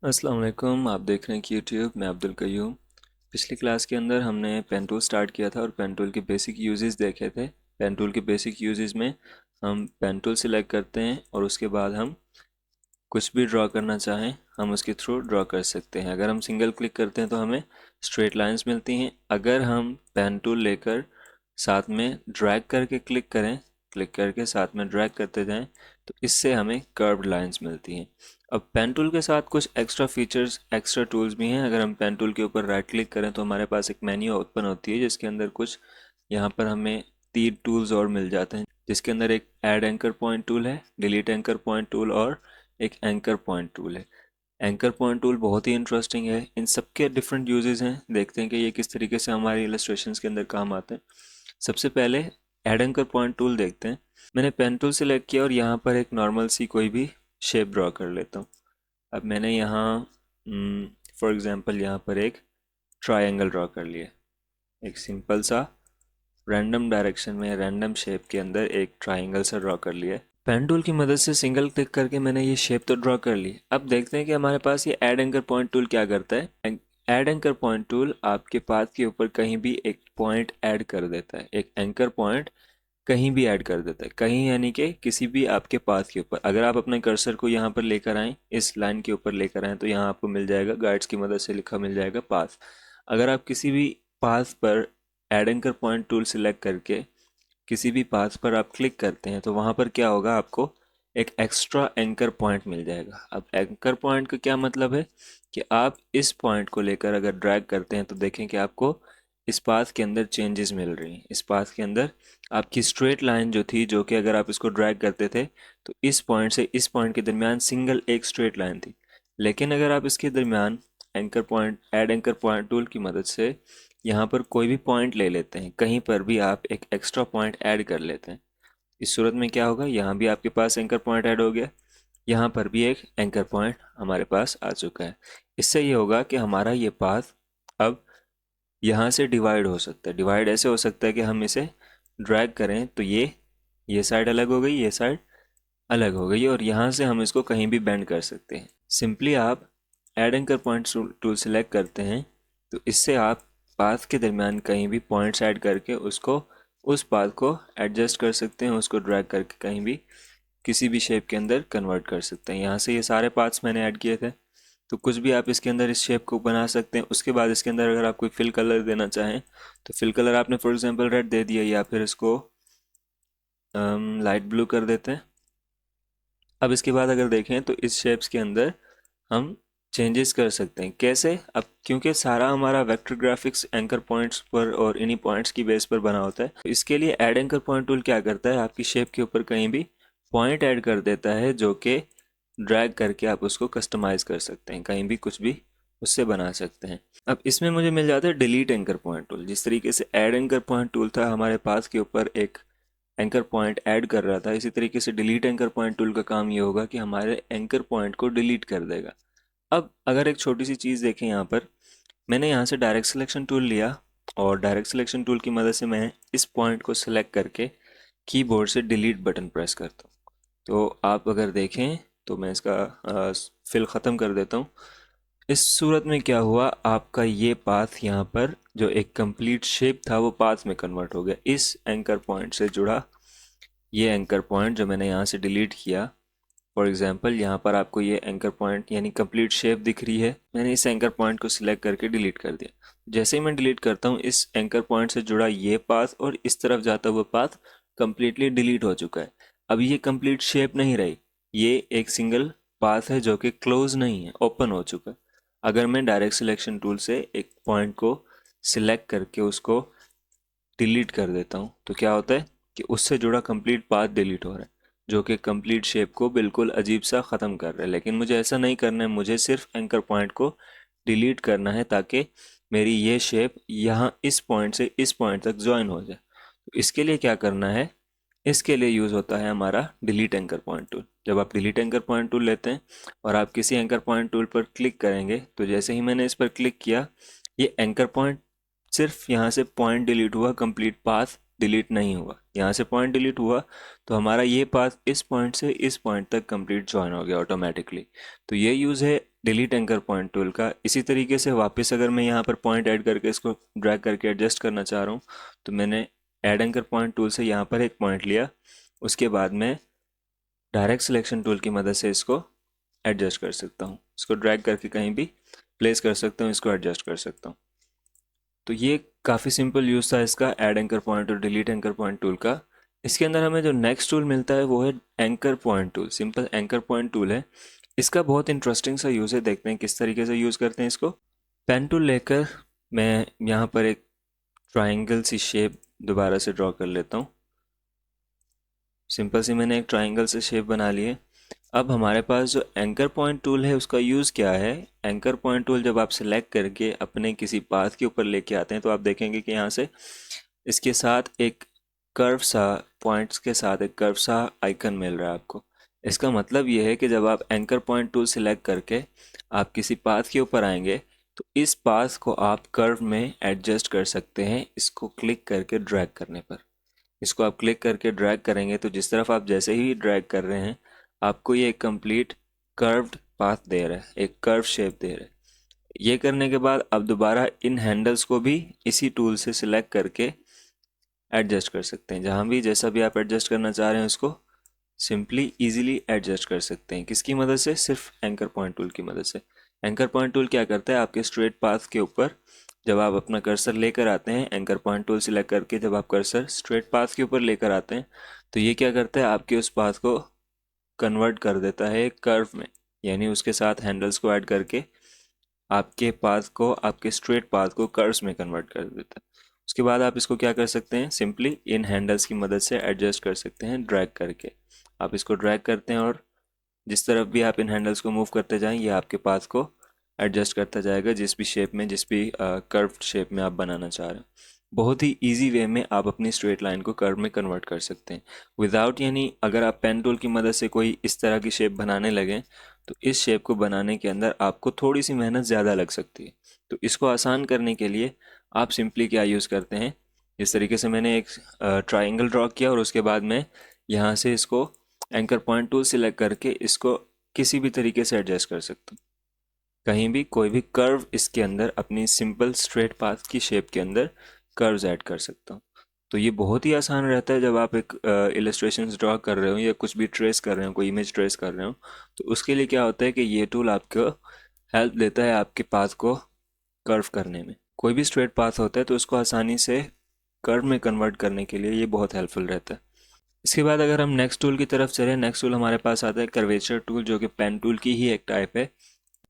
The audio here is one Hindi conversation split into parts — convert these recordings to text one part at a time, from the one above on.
अस्सलाम वालेकुम। आप देख रहे हैं कि यूट्यूब। मैं अब्दुल कयूम। पिछली क्लास के अंदर हमने पेन टूल स्टार्ट किया था और पेन टूल के बेसिक यूजेस देखे थे। पेन टूल के बेसिक यूजेस में हम पेन टूल सिलेक्ट करते हैं और उसके बाद हम कुछ भी ड्रॉ करना चाहें हम उसके थ्रू ड्रॉ कर सकते हैं। अगर हम सिंगल क्लिक करते हैं तो हमें स्ट्रेट लाइंस मिलती हैं। अगर हम पेन टूल लेकर साथ में ड्रैग करके क्लिक करके साथ में ड्रैग करते जाएं तो इससे हमें कर्व्ड लाइंस मिलती हैं। अब पेन टूल के साथ कुछ एक्स्ट्रा फीचर्स, एक्स्ट्रा टूल्स भी हैं। अगर हम पेन टूल के ऊपर राइट क्लिक करें तो हमारे पास एक मेन्यू ओपन होती है जिसके अंदर कुछ यहाँ पर हमें 3 टूल्स और मिल जाते हैं, जिसके अंदर एक ऐड एंकर पॉइंट टूल है, डिलीट एंकर पॉइंट टूल और एक एंकर पॉइंट टूल है। एंकर पॉइंट टूल बहुत ही इंटरेस्टिंग है। इन सबके डिफरेंट यूजेस हैं। देखते हैं कि ये किस तरीके से हमारी इलस्ट्रेशंस के अंदर काम आते हैं। सबसे पहले ऐड एंकर पॉइंट टूल देखते हैं। मैंने पेन टूल सेलेक्ट किया और यहाँ पर एक नॉर्मल सी कोई भी शेप ड्रॉ कर लेता हूँ। अब मैंने यहाँ फॉर एग्जांपल यहाँ पर एक ट्रायंगल ड्रॉ कर लिया। एक सिंपल सा रैंडम डायरेक्शन में रैंडम शेप के अंदर एक ट्रायंगल सा ड्रॉ कर लिया है। पेन टूल की मदद से सिंगल क्लिक करके मैंने ये शेप तो ड्रॉ कर ली। अब देखते हैं कि हमारे पास ये ऐड एंकर पॉइंट टूल क्या करता है। ऐड एंकर पॉइंट टूल आपके पाथ के ऊपर कहीं भी एक पॉइंट ऐड कर देता है। एक एंकर पॉइंट कहीं भी ऐड कर देता है, कहीं यानी कि किसी भी आपके पाथ के ऊपर। अगर आप अपने कर्सर को यहाँ पर लेकर आएँ, इस लाइन के ऊपर लेकर आएँ, तो यहाँ आपको मिल जाएगा गाइड्स की मदद से लिखा मिल जाएगा पाथ। अगर आप किसी भी पाथ पर add anchor point tool select करके किसी भी पाथ पर आप क्लिक करते हैं तो वहाँ पर क्या होगा, आपको एक एक्स्ट्रा एंकर पॉइंट मिल जाएगा। अब एंकर पॉइंट का क्या मतलब है कि आप इस पॉइंट को लेकर अगर ड्रैग करते हैं तो देखें कि आपको इस पाथ के अंदर चेंजेस मिल रही हैं। इस पाथ के अंदर आपकी स्ट्रेट लाइन जो थी, जो कि अगर आप इसको ड्रैग करते थे तो इस पॉइंट से इस पॉइंट के दरमियान सिंगल एक स्ट्रेट लाइन थी। लेकिन अगर आप इसके दरमियान anchor point add anchor point tool की मदद से यहाँ पर कोई भी पॉइंट ले लेते हैं, कहीं पर भी आप एक एक्स्ट्रा पॉइंट ऐड कर लेते हैं, इस सूरत में क्या होगा, यहाँ भी आपके पास एंकर पॉइंट ऐड हो गया, यहाँ पर भी एक एंकर पॉइंट हमारे पास आ चुका है। इससे ये होगा कि हमारा ये पाथ अब यहाँ से डिवाइड हो सकता है। डिवाइड ऐसे हो सकता है कि हम इसे ड्रैग करें तो ये साइड अलग हो गई, ये साइड अलग हो गई, और यहाँ से हम इसको कहीं भी बेंड कर सकते हैं। सिंपली आप add anchor point tool select करते हैं तो इससे आप पाथ के दरमियान कहीं भी पॉइंट्स ऐड करके उसको उस पाथ को एडजस्ट कर सकते हैं, उसको ड्रैग करके कहीं भी किसी भी शेप के अंदर कन्वर्ट कर सकते हैं। यहाँ से ये सारे पाथ्स मैंने ऐड किए थे, तो कुछ भी आप इसके अंदर इस शेप को बना सकते हैं। उसके बाद इसके अंदर अगर आप कोई फिल कलर देना चाहें तो फिल कलर आपने फॉर एग्जांपल रेड दे दिया, या फिर इसको लाइट ब्लू कर देते हैं। अब इसके बाद अगर देखें तो इस शेप्स के अंदर हम चेंजेस कर सकते हैं। कैसे? अब क्योंकि सारा हमारा वेक्टर ग्राफिक्स एंकर पॉइंट्स पर और इन्हीं पॉइंट्स की बेस पर बना होता है, तो इसके लिए ऐड एंकर पॉइंट टूल क्या करता है, आपकी शेप के ऊपर कहीं भी पॉइंट ऐड कर देता है, जो कि ड्रैग करके आप उसको कस्टमाइज कर सकते हैं, कहीं भी कुछ भी उससे बना सकते हैं। अब इसमें मुझे मिल जाता है डिलीट एंकर पॉइंट टूल। जिस तरीके से ऐड एंकर पॉइंट टूल था हमारे पास के ऊपर एक एंकर पॉइंट ऐड कर रहा था, इसी तरीके से डिलीट एंकर पॉइंट टूल का काम ये होगा कि हमारे एंकर पॉइंट को डिलीट कर देगा। अब अगर एक छोटी सी चीज़ देखें, यहाँ पर मैंने यहाँ से डायरेक्ट सिलेक्शन टूल लिया और डायरेक्ट सिलेक्शन टूल की मदद से मैं इस पॉइंट को सिलेक्ट करके कीबोर्ड से डिलीट बटन प्रेस करता हूँ। तो आप अगर देखें तो मैं इसका फिल ख़त्म कर देता हूँ। इस सूरत में क्या हुआ, आपका ये पाथ यहाँ पर जो एक कंप्लीट शेप था वो पाथ में कन्वर्ट हो गया। इस एंकर पॉइंट से जुड़ा ये एंकर पॉइंट जो मैंने यहाँ से डिलीट किया, फॉर एग्जांपल यहाँ पर आपको ये एंकर पॉइंट यानी कंप्लीट शेप दिख रही है। मैंने इस एंकर पॉइंट को सिलेक्ट करके डिलीट कर दिया। जैसे ही मैं डिलीट करता हूँ इस एंकर पॉइंट से जुड़ा ये पाथ और इस तरफ जाता हुआ पाथ कंप्लीटली डिलीट हो चुका है। अब ये कंप्लीट शेप नहीं रही, ये एक सिंगल पाथ है जो कि क्लोज नहीं है, ओपन हो चुका है। अगर मैं डायरेक्ट सिलेक्शन टूल से एक पॉइंट को सिलेक्ट करके उसको डिलीट कर देता हूँ तो क्या होता है कि उससे जुड़ा कंप्लीट पाथ डिलीट हो रहा है, जो कि कंप्लीट शेप को बिल्कुल अजीब सा ख़त्म कर रहा है। लेकिन मुझे ऐसा नहीं करना है, मुझे सिर्फ एंकर पॉइंट को डिलीट करना है ताकि मेरी ये शेप यहाँ इस पॉइंट से इस पॉइंट तक ज्वाइन हो जाए। तो इसके लिए क्या करना है, इसके लिए यूज़ होता है हमारा डिलीट एंकर पॉइंट टूल। जब आप डिलीट एंकर पॉइंट टूल लेते हैं और आप किसी एंकर पॉइंट टूल पर क्लिक करेंगे तो जैसे ही मैंने इस पर क्लिक किया, ये एंकर पॉइंट सिर्फ यहाँ से पॉइंट डिलीट हुआ, कंप्लीट पाथ डिलीट नहीं हुआ, यहाँ से पॉइंट डिलीट हुआ तो हमारा ये पाथ इस पॉइंट से इस पॉइंट तक कंप्लीट जॉइन हो गया ऑटोमेटिकली। तो ये यूज़ है डिलीट एंकर पॉइंट टूल का। इसी तरीके से वापस अगर मैं यहाँ पर पॉइंट ऐड करके इसको ड्रैग करके एडजस्ट करना चाह रहा हूँ, तो मैंने ऐड एंकर पॉइंट टूल से यहाँ पर एक पॉइंट लिया, उसके बाद मैं डायरेक्ट सिलेक्शन टूल की मदद से इसको एडजस्ट कर सकता हूँ, इसको ड्रैग करके कहीं भी प्लेस कर सकता हूँ, इसको एडजस्ट कर सकता हूँ। तो ये काफ़ी सिंपल यूज़ था इसका ऐड एंकर पॉइंट और डिलीट एंकर पॉइंट टूल का। इसके अंदर हमें जो नेक्स्ट टूल मिलता है वो है anchor point tool. Simple anchor point tool है, इसका बहुत इंटरेस्टिंग सा यूज़ है। देखते हैं किस तरीके से यूज़ करते हैं इसको। पेन टूल लेकर मैं यहाँ पर एक ट्राइंगल सी शेप दोबारा से ड्रॉ कर लेता हूँ। सिंपल सी मैंने एक ट्राइंगल से शेप बना ली है। अब हमारे पास जो एंकर पॉइंट टूल है उसका यूज़ क्या है। एंकर पॉइंट टूल जब आप सिलेक्ट करके अपने किसी पाथ के ऊपर लेके आते हैं तो आप देखेंगे कि यहाँ से इसके साथ एक कर्व सा, पॉइंट्स के साथ एक कर्व सा आइकन मिल रहा है आपको। इसका मतलब ये है कि जब आप एंकर पॉइंट टूल सिलेक्ट करके आप किसी पाथ के ऊपर आएंगे तो इस पाथ को आप कर्व में एडजस्ट कर सकते हैं, इसको क्लिक करके ड्रैग करने पर। इसको आप क्लिक करके ड्रैग करेंगे तो जिस तरफ आप जैसे ही ड्रैग कर रहे हैं आपको ये एक कंप्लीट कर्व्ड पाथ दे रहा है, एक कर्व शेप दे रहा है। ये करने के बाद आप दोबारा इन हैंडल्स को भी इसी टूल से सिलेक्ट करके एडजस्ट कर सकते हैं। जहाँ भी जैसा भी आप एडजस्ट करना चाह रहे हैं उसको सिंपली इजीली एडजस्ट कर सकते हैं। किसकी मदद से? सिर्फ एंकर पॉइंट टूल की मदद से। एंकर पॉइंट टूल क्या करता है, आपके स्ट्रेट पाथ के ऊपर जब आप अपना कर्सर लेकर आते हैं, एंकर पॉइंट टूल सिलेक्ट करके जब आप कर्सर स्ट्रेट पाथ के ऊपर लेकर आते हैं तो ये क्या करता है, आपके उस पाथ को कन्वर्ट कर देता है एक कर्व में। यानी उसके साथ हैंडल्स को ऐड करके आपके पाथ को, आपके स्ट्रेट पाथ को कर्व्स में कन्वर्ट कर देता है। उसके बाद आप इसको क्या कर सकते हैं, सिंपली इन हैंडल्स की मदद से एडजस्ट कर सकते हैं ड्रैग करके। आप इसको ड्रैग करते हैं और जिस तरफ भी आप इन हैंडल्स को मूव करते जाएं ये आपके पाथ को एडजस्ट करता जाएगा, जिस भी शेप में, जिस भी कर्व्ड शेप में आप बनाना चाह रहे हैं। बहुत ही इजी वे में आप अपनी स्ट्रेट लाइन को कर्व में कन्वर्ट कर सकते हैं विदाउट, यानी अगर आप पेन टूल की मदद से कोई इस तरह की शेप बनाने लगें तो इस शेप को बनाने के अंदर आपको थोड़ी सी मेहनत ज़्यादा लग सकती है। तो इसको आसान करने के लिए आप सिंपली क्या यूज़ करते हैं, इस तरीके से मैंने एक ट्राइंगल ड्रॉ किया और उसके बाद मैं यहाँ से इसको एंकर पॉइंट टूल सिलेक्ट करके इसको किसी भी तरीके से एडजस्ट कर सकता हूँ। कहीं भी कोई भी कर्व इसके अंदर अपनी सिंपल स्ट्रेट पाथ की शेप के अंदर कर्व्स ऐड कर सकता हूँ। तो ये बहुत ही आसान रहता है जब आप एक इलस्ट्रेशंस ड्रॉ कर रहे हो या कुछ भी ट्रेस कर रहे हो, कोई इमेज ट्रेस कर रहे हो, तो उसके लिए क्या होता है कि ये टूल आपको हेल्प देता है आपके पाथ को कर्व करने में। कोई भी स्ट्रेट पाथ होता है तो उसको आसानी से कर्व में कन्वर्ट करने के लिए ये बहुत हेल्पफुल रहता है। इसके बाद अगर हम नेक्स्ट टूल की तरफ चलें, नेक्स्ट टूल हमारे पास आता है कर्वेचर टूल, जो कि पेन टूल की ही एक टाइप है।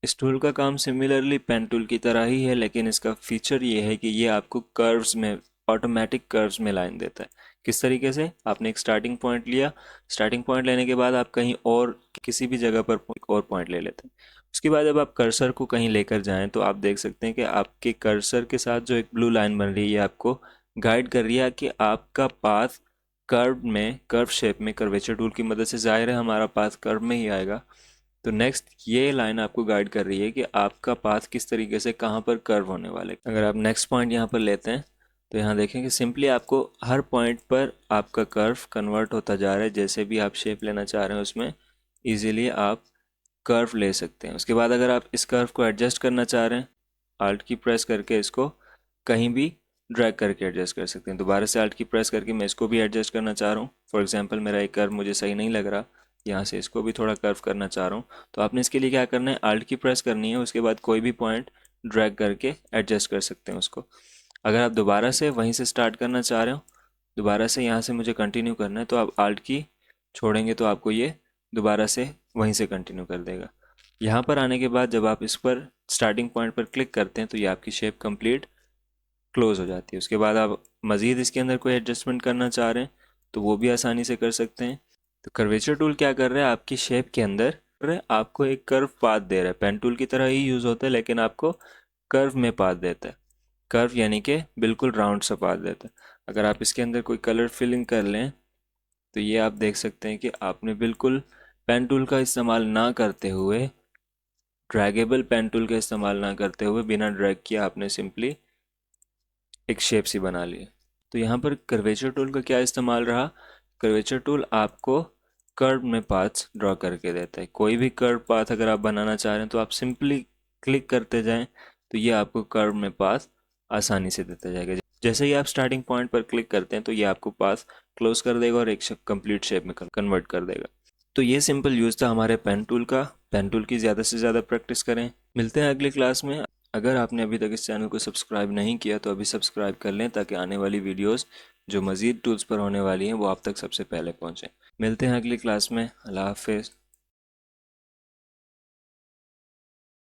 इस टूल का काम सिमिलरली पेन टूल की तरह ही है, लेकिन इसका फीचर ये है कि ये आपको कर्व्स में, ऑटोमेटिक कर्व्स में लाइन देता है। किस तरीके से? आपने एक स्टार्टिंग पॉइंट लिया, स्टार्टिंग पॉइंट लेने के बाद आप कहीं और किसी भी जगह पर एक और पॉइंट ले लेते हैं। उसके बाद जब आप कर्सर को कहीं लेकर जाएं तो आप देख सकते हैं कि आपके कर्सर के साथ जो एक ब्लू लाइन बन रही है आपको गाइड कर रही है कि आपका पाथ कर्व में, कर्व शेप में, कर्वेचर टूल की मदद से, जाहिर है हमारा पाथ कर्व में ही आएगा। तो नेक्स्ट ये लाइन आपको गाइड कर रही है कि आपका पाथ किस तरीके से कहाँ पर कर्व होने वाले। अगर आप नेक्स्ट पॉइंट यहाँ पर लेते हैं तो यहाँ देखें कि सिंपली आपको हर पॉइंट पर आपका कर्व कन्वर्ट होता जा रहा है। जैसे भी आप शेप लेना चाह रहे हैं उसमें इजीली आप कर्व ले सकते हैं। उसके बाद अगर आप इस कर्व को एडजस्ट करना चाह रहे हैं, आल्ट की प्रेस करके इसको कहीं भी ड्रैग करके एडजस्ट कर सकते हैं। दोबारा से आल्ट की प्रेस करके मैं इसको भी एडजस्ट करना चाह रहा हूँ। फॉर एग्जांपल मेरा एक कर्व मुझे सही नहीं लग रहा, यहाँ से इसको भी थोड़ा कर्व करना चाह रहा हूँ, तो आपने इसके लिए क्या करना है, आल्ट की प्रेस करनी है, उसके बाद कोई भी पॉइंट ड्रैग करके एडजस्ट कर सकते हैं उसको। अगर आप दोबारा से वहीं से स्टार्ट करना चाह रहे हो, दोबारा से यहाँ से मुझे कंटिन्यू करना है, तो आप आल्ट की छोड़ेंगे तो आपको ये दोबारा से वहीं से कंटिन्यू कर देगा। यहाँ पर आने के बाद जब आप इस पर स्टार्टिंग पॉइंट पर क्लिक करते हैं तो ये आपकी शेप कंप्लीट क्लोज हो जाती है। उसके बाद आप मज़ीद इसके अंदर कोई एडजस्टमेंट करना चाह रहे हैं तो वो भी आसानी से कर सकते हैं। तो कर्वेचर टूल क्या कर रहा है, आपकी शेप के अंदर आपको एक कर्व पाथ दे रहा है। पेन टूल की तरह ही यूज़ होता है लेकिन आपको कर्व में पाथ देता है। कर्व यानी कि बिल्कुल राउंड सा पाथ देता है। अगर आप इसके अंदर कोई कलर फिलिंग कर लें तो ये आप देख सकते हैं कि आपने बिल्कुल पेन टूल का इस्तेमाल ना करते हुए, ड्रैगेबल पेन टूल का इस्तेमाल ना करते हुए, बिना ड्रैग किए आपने सिंपली एक शेप सी बना ली है। तो यहाँ पर कर्वेचर टूल का क्या इस्तेमाल रहा। कर्वेचर टूल आपको कर्व में पाथ्स ड्रॉ करके देता है। कोई भी कर्व पाथ अगर आप बनाना चाह रहे हैं तो आप सिंपली क्लिक करते जाएं, तो ये आपको कर्व में पाथ आसानी से देता जाएगा। जैसे ही आप स्टार्टिंग पॉइंट पर क्लिक करते हैं तो ये आपको पाथ क्लोज कर देगा और एक कंप्लीट शेप में कन्वर्ट कर देगा। तो ये सिंपल यूज़ था हमारे पेन टूल का। पेन टूल की ज़्यादा से ज़्यादा प्रैक्टिस करें। मिलते हैं अगली क्लास में। अगर आपने अभी तक इस चैनल को सब्सक्राइब नहीं किया तो अभी सब्सक्राइब कर लें, ताकि आने वाली वीडियोस जो मज़ीद टूल्स पर होने वाली हैं वो आप तक सबसे पहले पहुँचें। मिलते हैं अगली क्लास में। अल्लाह हाफिज़।